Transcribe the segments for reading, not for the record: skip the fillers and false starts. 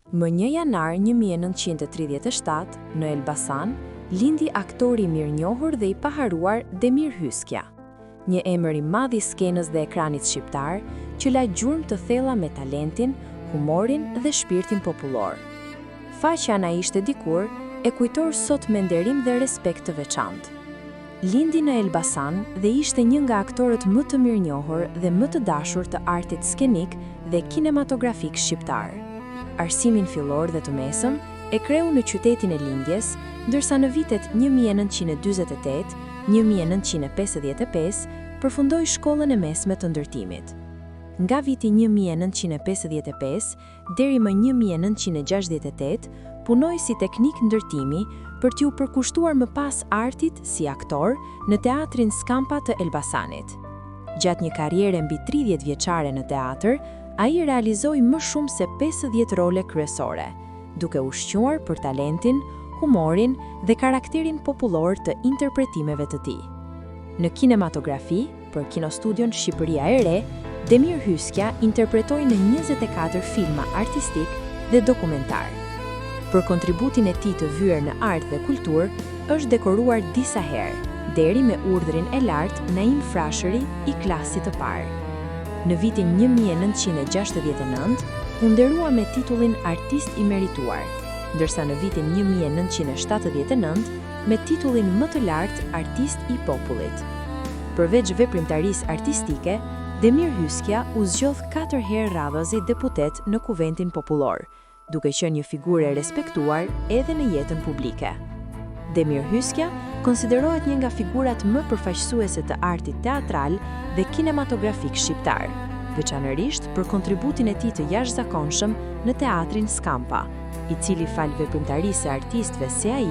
Më 1 janar 1937, në Elbasan, lindi aktori i mirënjohur dhe i paharuar Demir Hyskja, një emër i madh i skenës dhe ekranit shqiptar, që la gjurmë të thella me talentin, humorin dhe shpirtin popullor. Faqja na ishte dikur e kujtor sot me nderim dhe respekt të veçantë. Lindi në Elbasan dhe ishte një nga aktorët më të mirënjohur dhe më të dashur të artit skenik dhe kinematografik shqiptar. Arsimin fillor dhe të mesëm e kreu në qytetin e lindjes, ndërsa në vitet 1948, 1955 përfundoi shkollën e mesme të ndërtimit. Nga viti 1955 deri më 1968 punoi si teknik ndërtimi për t'u përkushtuar më pas artit si aktor në teatrin Skampa të Elbasanit. Gjatë një karriere mbi 30 vjeçare në teatr, ai realizoi më shumë se 50 role kryesore, duke ushquar për talentin, humorin dhe karakterin popullor të interpretimeve të tij. Në kinematografi, për Kinostudion Shqipëria e Re, Demir Hyskja interpretoi në 24 filma artistik dhe dokumentar. Për kontributin e tij të vyer në art dhe kulturë, është dekoruar disa herë, deri me urdhrin e lartë Naim Frashëri i klasit të parë. Në vitin 1969, u nderua me titullin Artist i merituar, ndërsa në vitin 1979 me titullin më të lartë Artist i popullit. Përveç veprimtarisë artistike, Demir Hyskja u zgjodh 4 herë radhazi deputet në Kuventin Popullor, duke qenë një figurë e respektuar edhe në jetën publike. Demir Hyskja konsiderohet një nga figurat më përfaqësuese të artit teatral dhe kinematografik shqiptar, veçanërisht për kontributin e tij të jashtëzakonshëm në teatrin Skampa, i cili fal veprimtarisë së artistëve si ai,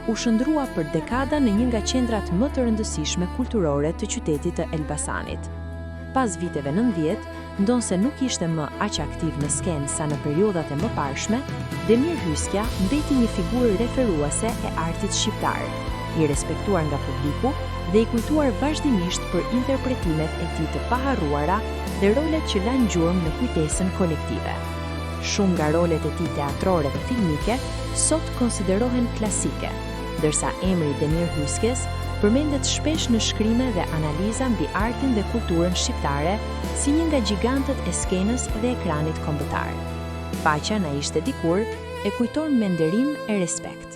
u shndrua për dekada në një nga qendrat më të rëndësishme kulturore të qytetit të Elbasanit. Pas viteve 90, ndonse nuk ishte më aq aktiv në skenë sa në periodat e mëparshme, Demir Hyskja mbeti një figurë referuese e artit shqiptar, i respektuar nga publiku dhe i kujtuar vazhdimisht për interpretimet e tij të paharruara dhe rolet që lanë gjurmë në kujtesën kolektive. Shumë nga rolet e tij teatrore dhe filmike sot konsiderohen klasike, ndërsa emri Demir Hyskjes përmendet shpesh në shkrime dhe analiza mbi artin dhe kulturën shqiptare si një nga gjigantët e skenës dhe ekranit kombëtar. Faqja na ishte dikur e kujton me nderim e respekt.